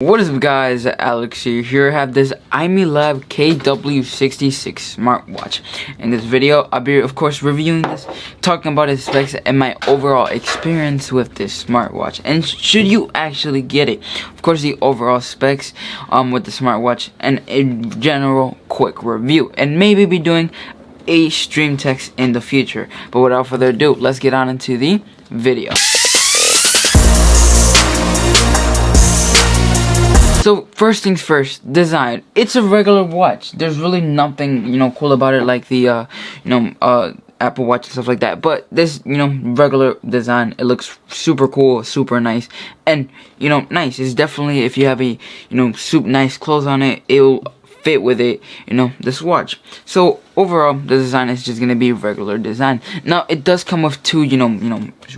What is up, guys? Alex here. I have this Imilab KW66 smartwatch. In this video, I'll be of course reviewing this, talking about its specs and my overall experience with this smartwatch, and should you actually get it. Of course, the overall specs with the smartwatch and a general quick review, and maybe be doing a stream text in the future. But without further ado, let's get on into the video. So first things first, design. It's a regular watch. There's really nothing, cool about it like the, Apple Watch and stuff like that. But this, regular design, it looks super cool, super nice, and nice. It's definitely, if you have a, super nice clothes on it, it'll fit with it, this watch. So overall, the design is just gonna be regular design. Now it does come with two,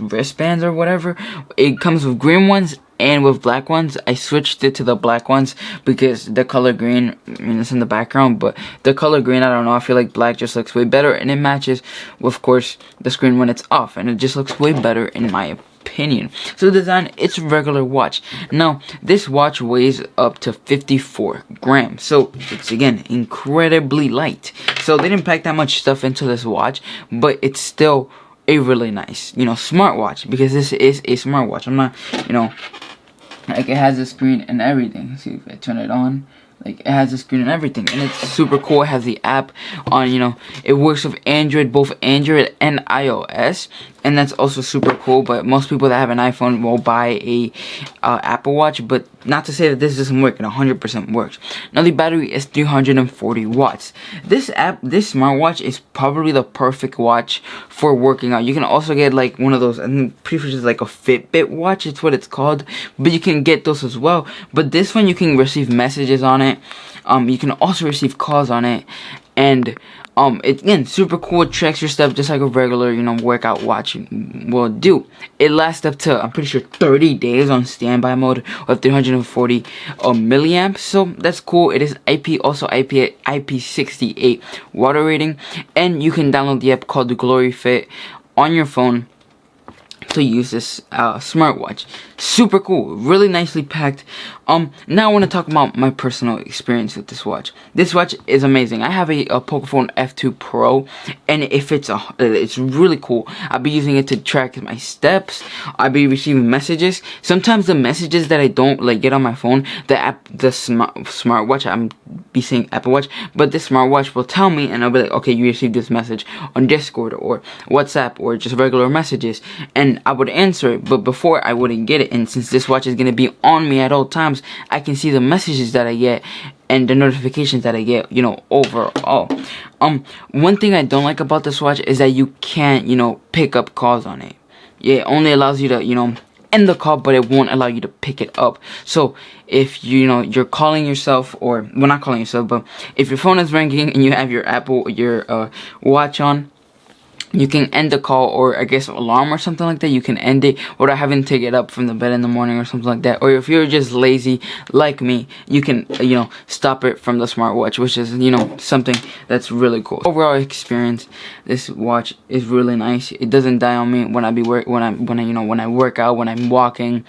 wristbands or whatever. It comes with green ones and with black ones. I switched it to the black ones because the color green, it's in the background, but the color green, I don't know, I feel like black just looks way better, and it matches with, of course, the screen when it's off, and it just looks way better in my opinion. So the design, it's a regular watch. Now this watch weighs up to 54 grams, so it's again incredibly light. So they didn't pack that much stuff into this watch, but it's still a really nice, smartwatch, because this is a smartwatch. I'm not, like, it has a screen and everything. See if I turn it on. Like, it has a screen and everything, and it's super cool. It has the app on, it works with Android, both Android and iOS, and that's also super cool. But most people that have an iPhone will buy a Apple Watch, but not to say that this doesn't work. It 100% works. Now the battery is 340 watts. This smartwatch is probably the perfect watch for working out. You can also get like one of those, I'm pretty sure it's like a Fitbit watch. It's what it's called, but you can get those as well. But this one, you can receive messages on it. You can also receive calls on it, and it, again, super cool. It tracks your steps just like a regular, workout watch will do. It lasts up to, I'm pretty sure, 30 days on standby mode with 340 milliamps. So that's cool. It is IP68 water rating, and you can download the app called the Glory Fit on your phone to use this smartwatch. Super cool, really nicely packed. Now I want to talk about my personal experience with this watch. This watch is amazing. I have a Pocophone F2 Pro, and it's really cool. I'll be using it to track my steps. I'll be receiving messages. Sometimes the messages that I don't get on my phone, the smartwatch, I'm be saying Apple Watch, but this smartwatch will tell me, and I'll be like, okay, you received this message on Discord or WhatsApp or just regular messages, and I would answer it. But before, I wouldn't get it, and since this watch is gonna be on me at all times, I can see the messages that I get and the notifications that I get, overall. One thing I don't like about this watch is that you can't, pick up calls on it. Yeah, it only allows you to, end the call, but it won't allow you to pick it up. So if you're calling yourself, or well, not calling yourself, but if your phone is ringing and you have your watch on, you can end the call, or I guess alarm or something like that. You can end it without having to get up from the bed in the morning or something like that. Or if you're just lazy like me, you can stop it from the smartwatch, which is something that's really cool. Overall experience, this watch is really nice. It doesn't die on me when I work out, when I'm walking.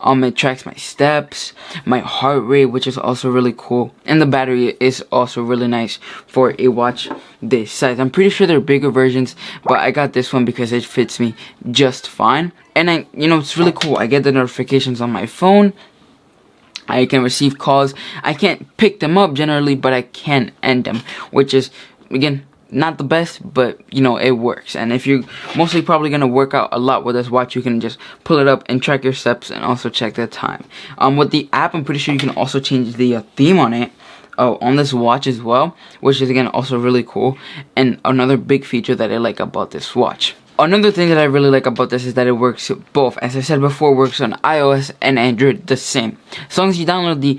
It tracks my steps, my heart rate, which is also really cool, and the battery is also really nice for a watch this size. I'm pretty sure there are bigger versions, but I got this one because it fits me just fine. And it's really cool. I get the notifications on my phone. I can receive calls. I can't pick them up generally, but I can end them, which is, again, not the best, but it works. And if you're mostly probably gonna work out a lot with this watch, you can just pull it up and track your steps and also check the time. With the app, I'm pretty sure you can also change the theme on it. On this watch as well, which is again also really cool, and another big feature that I like about this watch. Another thing that I really like about this is that it works both, as I said before, works on iOS and Android the same, as long as you download the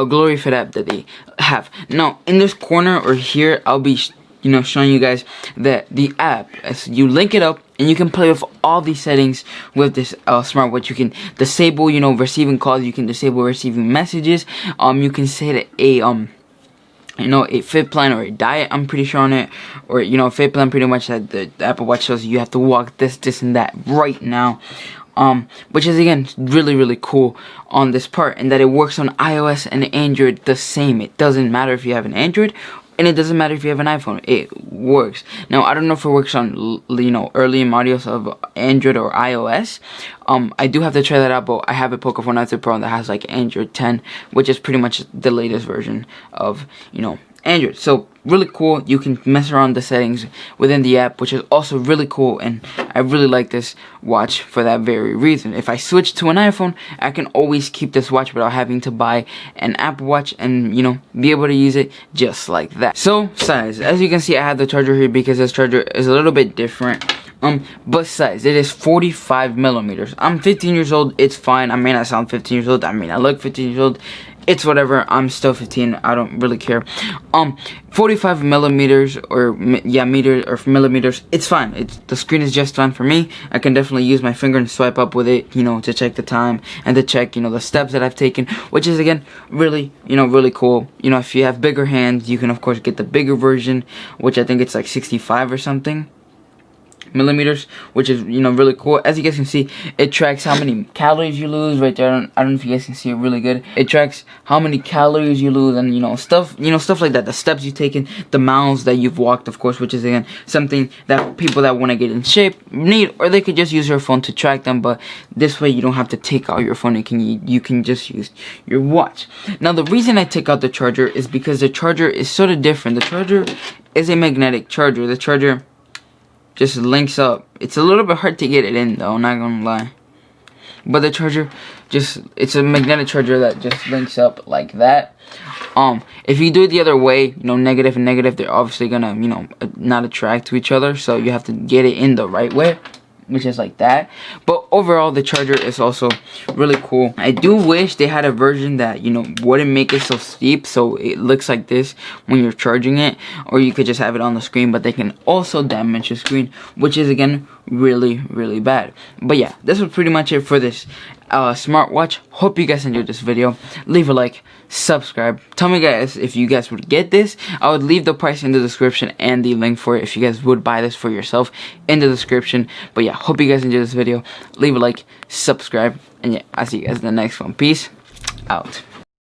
Glory Fit app that they have. Now in this corner or here, I'll be showing you guys that the app, as you link it up, and you can play with all these settings with this smartwatch. You can disable receiving calls, you can disable receiving messages, you can set a a fit plan or a diet, I'm pretty sure, on it, or a fit plan pretty much that the Apple Watch shows you have to walk this and that right now. which is again really cool on this part, and that it works on iOS and Android the same. It doesn't matter if you have an Android, and it doesn't matter if you have an iPhone. It works. Now, I don't know if it works on, you know, early models of Android or iOS. I do have to try that out, but I have a Pocophone 9 Pro that has like Android 10, which is pretty much the latest version of, you know, Android. So really cool. You can mess around the settings within the app, which is also really cool, and I really like this watch for that very reason. If I switch to an iPhone, I can always keep this watch without having to buy an Apple Watch and, you know, be able to use it just like that. So size, as you can see, I have the charger here because this charger is a little bit different. But size, it is 45 millimeters. I'm 15 years old. It's fine. I may not sound 15 years old. I mean, I look 15 years old. It's whatever. I'm still 15. I don't really care. 45 millimeters or meters or millimeters. It's fine. The screen is just fine for me. I can definitely use my finger and swipe up with it, you know, to check the time and to check, you know, the steps that I've taken, which is again really, you know, really cool. You know, if you have bigger hands, you can of course get the bigger version, which I think it's like 65 or something millimeters, which is, you know, really cool. As you guys can see, it tracks how many calories you lose right there. I don't know if you guys can see it really good. It tracks how many calories you lose, and stuff like that, the steps you've taken, the miles that you've walked, of course, which is again something that people that want to get in shape need, or they could just use your phone to track them. But this way you don't have to take out your phone. You can just use your watch. Now, the reason I take out the charger is because the charger is sort of different. The charger is a magnetic charger. The charger just links up. It's a little bit hard to get it in though, not gonna lie. But the charger it's a magnetic charger that just links up like that. If you do it the other way, you know, negative and negative, they're obviously gonna, you know, not attract to each other. So you have to get it in the right way, which is like that. But overall, the charger is also really cool. I do wish they had a version that, you know, wouldn't make it so steep, so it looks like this when you're charging it, or you could just have it on the screen, but they can also damage the screen, which is again really bad. But yeah, this was pretty much it for this smartwatch. Hope you guys enjoyed this video. Leave a like, subscribe, tell me guys if you guys would get this. I would leave the price in the description and the link for it if you guys would buy this for yourself in the description. But yeah, hope you guys enjoyed this video. Leave a like, subscribe, and yeah, I'll see you guys in the next one. Peace out.